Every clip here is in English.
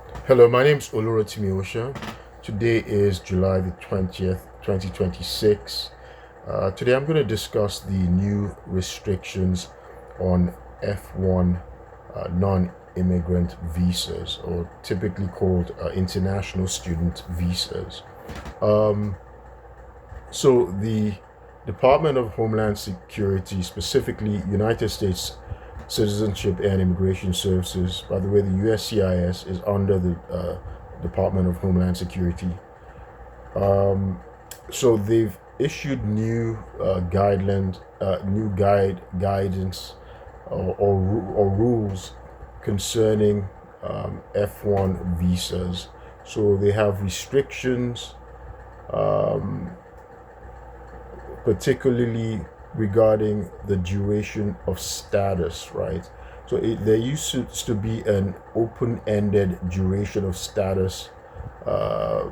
Hello, my name is Olurotimi Osha. Today is July the 20th, 2026. Today I'm going to discuss the new restrictions on F1 non-immigrant visas, or typically called international student visas. Um, so the Department of Homeland Security, specifically United States Citizenship and Immigration Services, by the way, the USCIS is under the Department of Homeland Security. Um, so they've issued new guidance or rules concerning F1 visas. So they have restrictions, um, particularly regarding the duration of status, right? So there used to be an open-ended duration of status uh,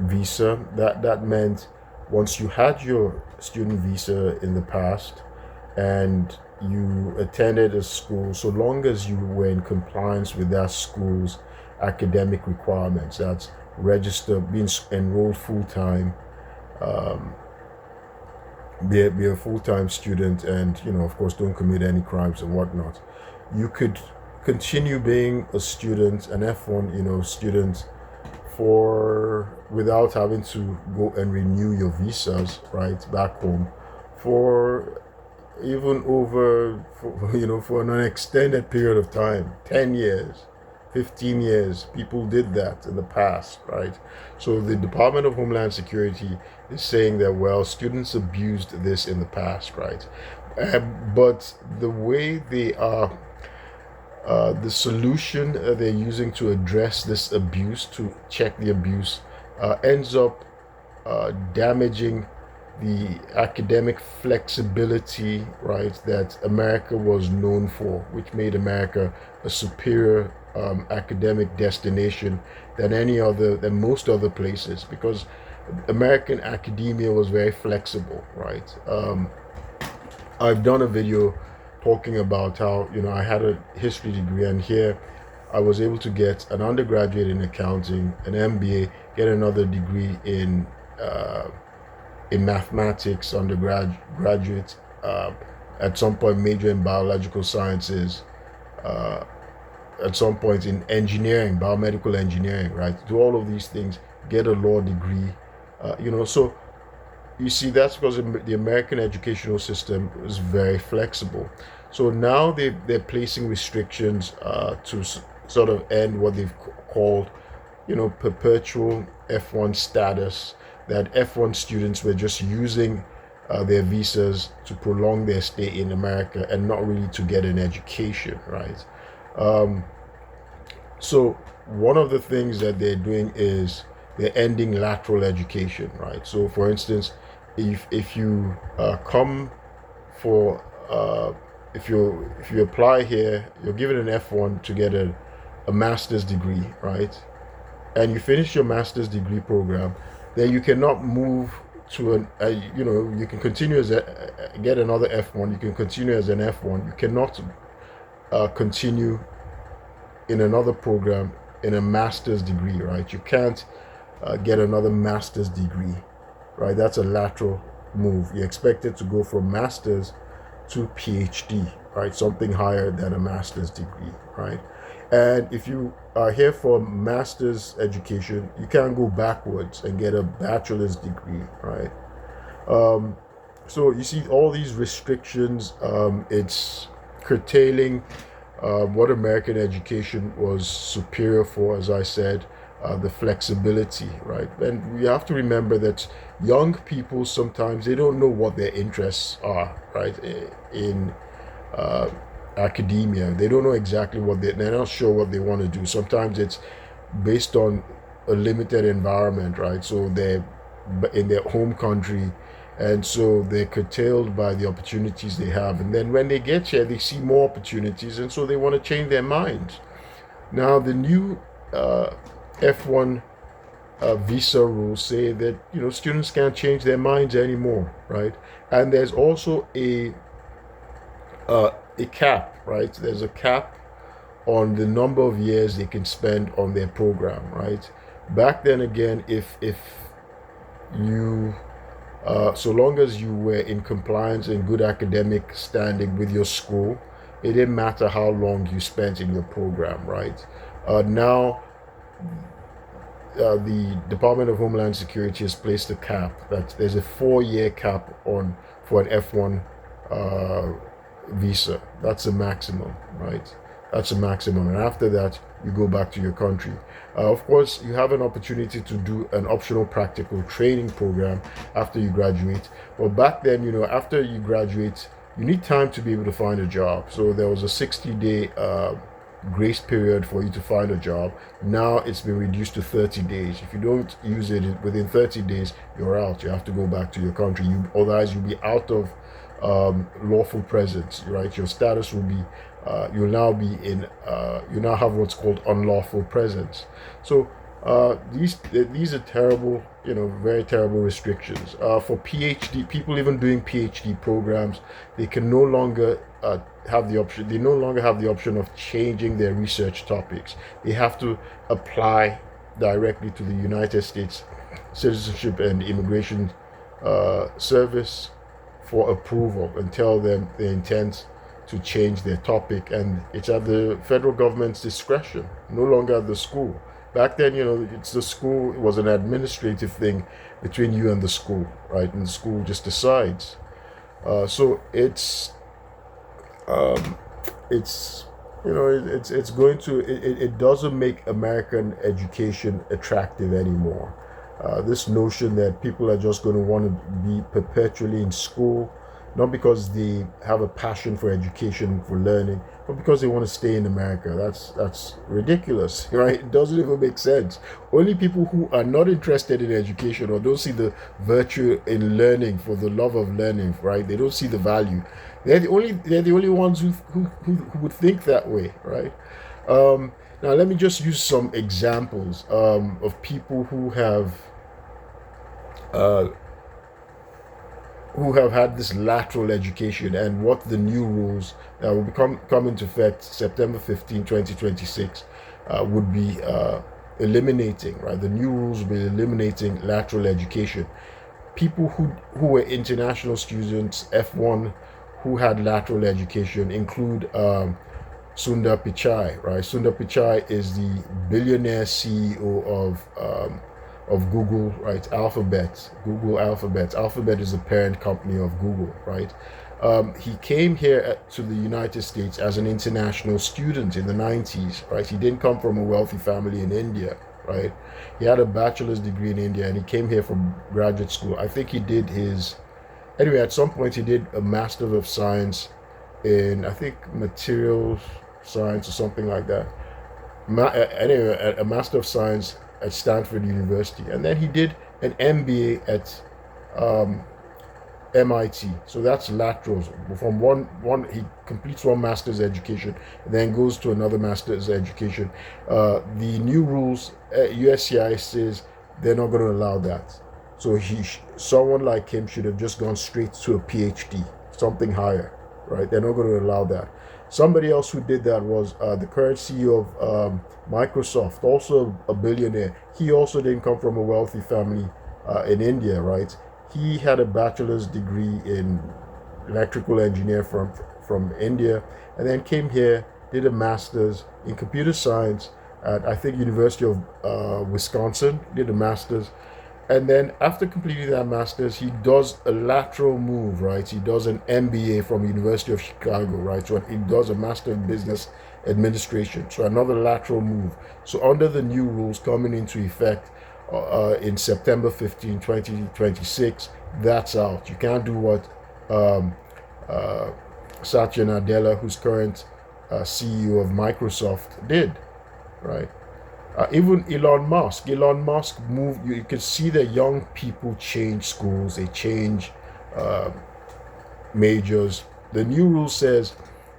visa. That meant once you had your student visa in the past and you attended a school, so long as you were in compliance with that school's academic requirements, that's register, being enrolled full time, um, be a full time student, and of course, don't commit any crimes and whatnot. You could continue being a student, an F1, student, for without having to go and renew your visas right back home for even over for an extended period of time, 10 years, 15 years. People did that in the past, right? So the Department of Homeland Security is saying that, well, students abused this in the past, right? But the way they are, the solution they're using to address this abuse, to check the abuse, ends up damaging the academic flexibility, right, that America was known for, which made America a superior academic destination than most other places, because American academia was very flexible, right? I've done a video talking about how I had a history degree, and here I was able to get an undergraduate in accounting, an MBA, get another degree in mathematics, undergraduate, at some point major in biological sciences, uh, at some point in engineering, biomedical engineering, right? Do all of these things, get a law degree, so you see, that's because the American educational system is very flexible. So now they're placing restrictions to sort of end what they've called, perpetual F1 status. That F1 students were just using their visas to prolong their stay in America and not really to get an education, right? Um, so one of the things that they're doing is they're ending lateral education, right? So for instance, if you come for if you apply here, you're given an F1 to get a master's degree, right? And you finish your master's degree program, then you cannot move to you can continue as get another F1. You can continue as an F1. You cannot continue in another program in a master's degree, right? You can't get another master's degree, right? That's a lateral move. You're expected to go from master's to PhD, right? Something higher than a master's degree, right? And if you are here for master's education, you can't go backwards and get a bachelor's degree, right? Um, so you see all these restrictions. It's curtailing what American education was superior for, as I said, the flexibility, right? And we have to remember that young people sometimes they don't know what their interests are, right? In uh, academia, they don't know exactly they're not sure what they want to do. Sometimes it's based on a limited environment, right? So they're in their home country, and so they're curtailed by the opportunities they have. And then when they get here, they see more opportunities, and so they want to change their minds. Now, the new F1 visa rules say that students can't change their minds anymore, right? And there's also a cap, right? There's a cap on the number of years they can spend on their program, right? Back then again, if you so long as you were in compliance and good academic standing with your school, it didn't matter how long you spent in your program, right? Now, the Department of Homeland Security has placed a cap that there's a 4-year cap on for an F1 uh, visa. That's a maximum, right? That's a maximum, and after that, you go back to your country. Of course, you have an opportunity to do an optional practical training program after you graduate. But back then, after you graduate, you need time to be able to find a job. So there was a 60-day grace period for you to find a job. Now it's been reduced to 30 days. If you don't use it within 30 days, you're out. You have to go back to your country. Otherwise, you'll be out of lawful presence, right? Your status will be, you'll now be in, you now have what's called unlawful presence. So these are terrible, very terrible restrictions. For PhD people, even doing PhD programs, they can no longer have the option. They no longer have the option of changing their research topics. They have to apply directly to the United States Citizenship and Immigration Service for approval and tell them they intend to change their topic, and it's at the federal government's discretion, no longer at the school. Back then, it's the school. It was an administrative thing between you and the school, right? And the school just decides. So it's it's going to it doesn't make American education attractive anymore. This notion that people are just going to want to be perpetually in school, not because they have a passion for education, for learning, but because they want to stay in America. That's ridiculous, right? It doesn't even make sense. Only people who are not interested in education or don't see the virtue in learning for the love of learning, right? They don't see the value. They're the only ones who would think that way, right? Now let me just use some examples of people uh, who have had this lateral education and what the new rules that will come into effect September 15, 2026 would be eliminating, right? The new rules will be eliminating lateral education. People who were international students, F1, who had lateral education include Sundar Pichai, right? Sundar Pichai is the billionaire CEO of Google, right? Google Alphabet. Alphabet is the parent company of Google, right? He came here to the United States as an international student in the 90s, right? He didn't come from a wealthy family in India, right? He had a bachelor's degree in India and he came here from graduate school. I think he did anyway, at some point he did a Master of Science in, I think, materials science or something like that. Anyway, a Master of Science at Stanford University, and then he did an MBA at MIT. So that's laterals. From one he completes one master's education, and then goes to another master's education. The new rules, USCIS says they're not going to allow that. So someone like him should have just gone straight to a PhD, something higher, right? They're not going to allow that. Somebody else who did that was the current CEO of Microsoft, also a billionaire. He also didn't come from a wealthy family in India, right? He had a bachelor's degree in electrical engineer from India, and then came here, did a master's in computer science at, I think, University of Wisconsin, did a master's. And then after completing that master's, he does a lateral move, right? He does an MBA from University of Chicago, right? So he does a Master in Business Administration. So another lateral move. So under the new rules coming into effect in September 15, 2026, that's out. You can't do what Satya Nadella, who's current CEO of Microsoft, did, right? Even Elon Musk moved. You can see that young people change schools. They change majors. The new rule says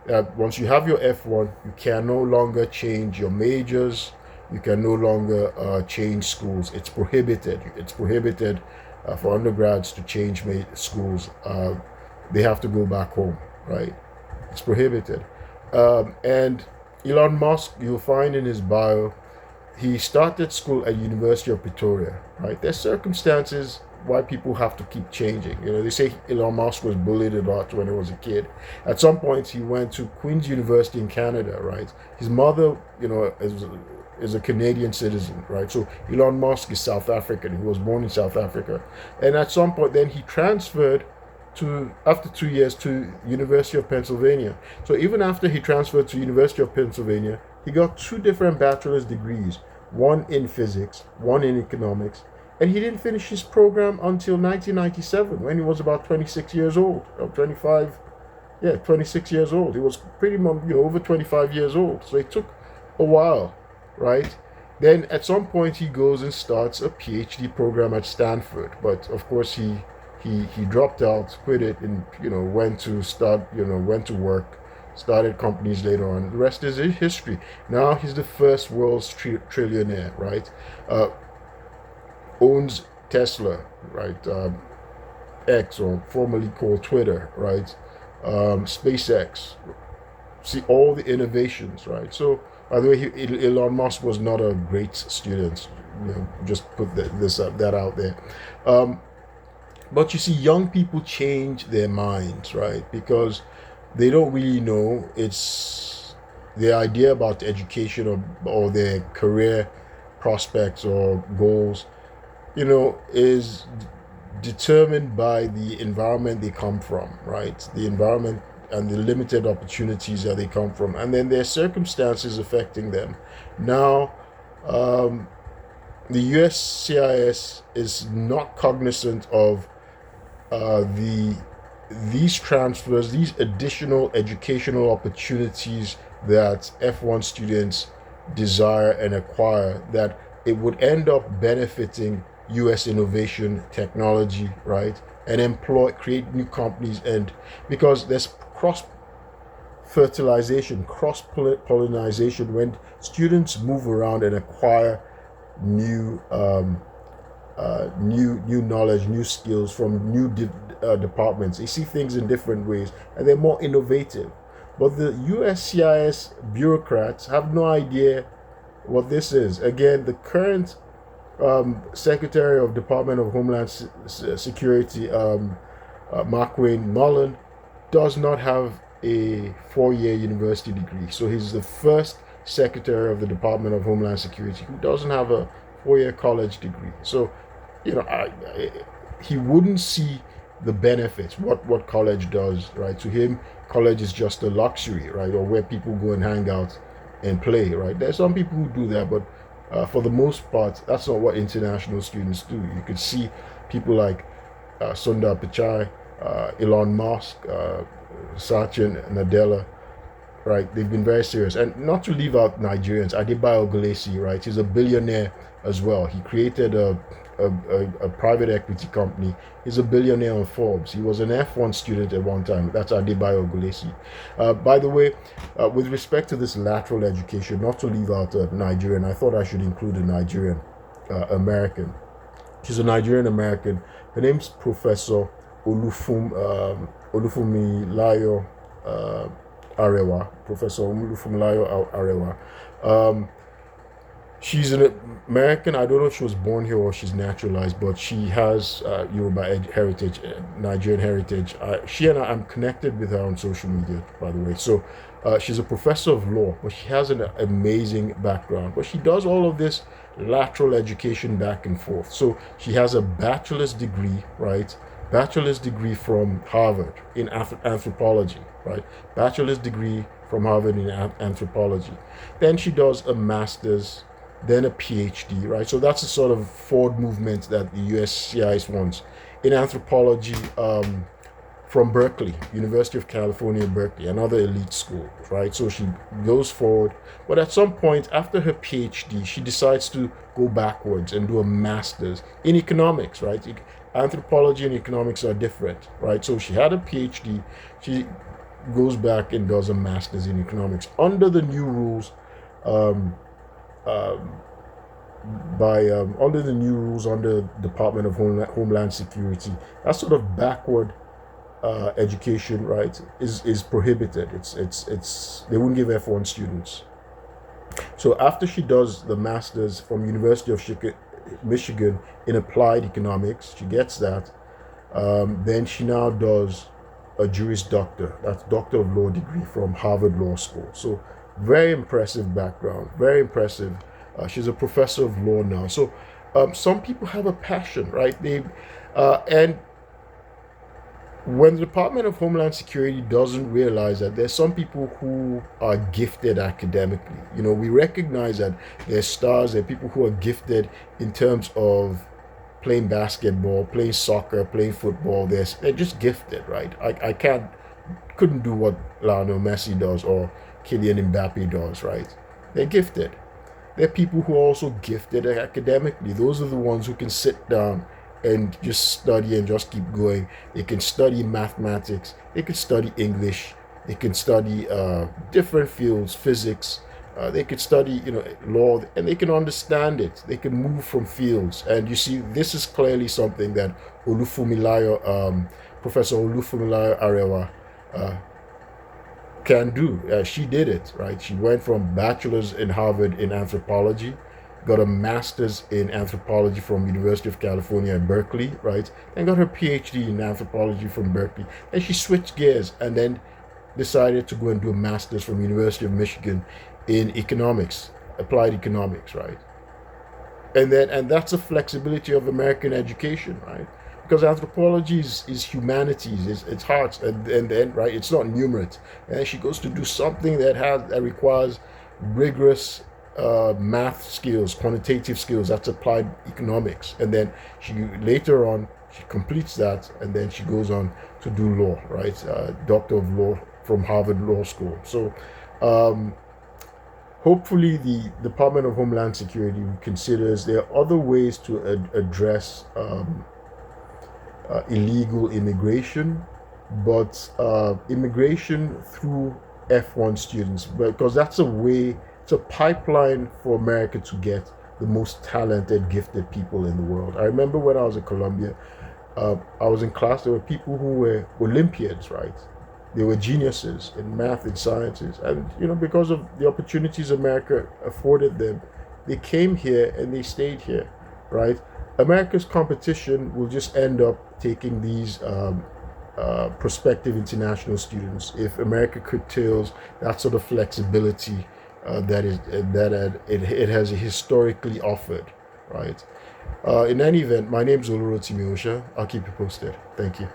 that once you have your F1, you can no longer change your majors. You can no longer change schools. It's prohibited. It's prohibited for undergrads to change schools. They have to go back home, right? It's prohibited. And Elon Musk, you'll find in his bio, he started school at University of Pretoria, right? There's circumstances why people have to keep changing. You know, they say Elon Musk was bullied a lot when he was a kid. At some point, he went to Queen's University in Canada, right? His mother, is a Canadian citizen, right? So Elon Musk is South African. He was born in South Africa. And at some point, then he transferred after 2 years to University of Pennsylvania. So even after he transferred to University of Pennsylvania, he got two different bachelor's degrees, one in physics, one in economics, and he didn't finish his program until 1997 when he was about 26 years old, or 25, yeah, 26 years old. He was pretty much, over 25 years old. So it took a while, right? Then at some point he goes and starts a PhD program at Stanford, but of course he dropped out, quit it, and went to work, started companies later on. The rest is history. Now he's the first world's trillionaire, right? Owns Tesla, right? X, or formerly called Twitter, right? SpaceX. See all the innovations, right? So, by the way, Elon Musk was not a great student. Just put that out there. But you see, young people change their minds, right? Because they don't really know. It's their idea about education, or their career prospects or goals, is determined by the environment they come from, right? The environment and the limited opportunities that they come from, and then their circumstances affecting them. Now, the USCIS is not cognizant of these transfers, these additional educational opportunities that F1 students desire and acquire, that it would end up benefiting US innovation, technology, right? And create new companies, and because there's cross fertilization, cross pollination, when students move around and acquire new new knowledge, new skills from new departments. They see things in different ways, and they're more innovative. But the USCIS bureaucrats have no idea what this is. Again, the current Secretary of Department of Homeland Security, Markwayne Mullen, does not have a 4-year university degree. So he's the first Secretary of the Department of Homeland Security who doesn't have a 4-year college degree. So, he wouldn't see the benefits, what college does, right? To him, college is just a luxury, right? Or where people go and hang out and play, right? There's some people who do that, but for the most part, that's not what international students do. You could see people like Sundar Pichai, Elon Musk, Satya Nadella, right? They've been very serious. And not to leave out Nigerians, Adebayo Ogunlesi, right? He's a billionaire as well. He created a private equity company. He's a billionaire on Forbes. He was an F1 student at one time. That's Adebayo Ogunlesi. By the way, with respect to this lateral education, not to leave out a Nigerian, I thought I should include a Nigerian American. She's a Nigerian American. Her name's Professor Olufunmilayo Arewa. Professor Olufunmilayo Arewa. She's an American. I don't know if she was born here or she's naturalized, but she has Yoruba heritage, Nigerian heritage. She and I'm connected with her on social media, by the way. So she's a professor of law, but she has an amazing background. But she does all of this lateral education back and forth. So she has a bachelor's degree, right? Bachelor's degree from Harvard in anthropology, right? Bachelor's degree from Harvard in anthropology. Then she does a master's, then a PhD, right? So that's the sort of forward movement that the USCIS wants in anthropology, from Berkeley, University of California, Berkeley, another elite school, right? So she goes forward, but at some point after her PhD, she decides to go backwards and do a master's in economics, right? Anthropology and economics are different, right? So she had a PhD, she goes back and does a master's in economics under the new rules, under the new rules under Department of Homeland Security. That sort of backward education, right, is prohibited. It's they wouldn't give F1 students So after she does the master's from University of Michigan in applied economics, she gets that. Then she now does a Juris Doctor, that's Doctor of Law degree from Harvard Law School. So very impressive background, very impressive. She's a professor of law now. So some people have a passion, right? And when the Department of Homeland Security doesn't realize that there's some people who are gifted academically. We recognize that there's stars, there are people who are gifted in terms of playing basketball, playing soccer, playing football. They're just gifted, right? I couldn't do what Lionel Messi does or Kylian Mbappe does, right? They're gifted. There are people who are also gifted academically. Those are the ones who can sit down and just study and just keep going. They can study mathematics, they can study English, they can study different fields, physics, they can study law, and they can understand it. They can move from fields. And you see, this is clearly something that Professor Olufumilayo Arewa can do. She did it, right? She went from bachelor's in Harvard in anthropology, got a master's in anthropology from University of California in Berkeley, right? And got her PhD in anthropology from Berkeley. And she switched gears and then decided to go and do a master's from University of Michigan in economics, applied economics, right? And that's a flexibility of American education, right? Because anthropology is humanities, it's hearts, and then right, it's not numerate. And she goes to do something that requires rigorous math skills, quantitative skills. That's applied economics, and then later on she completes that, and then she goes on to do law, right? Doctor of Law from Harvard Law School. So hopefully the Department of Homeland Security considers there are other ways to address illegal immigration, but immigration through F1 students, because that's a way, it's a pipeline for America to get the most talented, gifted people in the world. I remember when I was at Columbia, I was in class, there were people who were Olympians, right? They were geniuses in math and sciences. And, because of the opportunities America afforded them, they came here and they stayed here, right? America's competition will just end up taking these prospective international students if America curtails that sort of flexibility that it has historically offered, right? In any event, my name is Olurotimi Osha. I'll keep you posted. Thank you.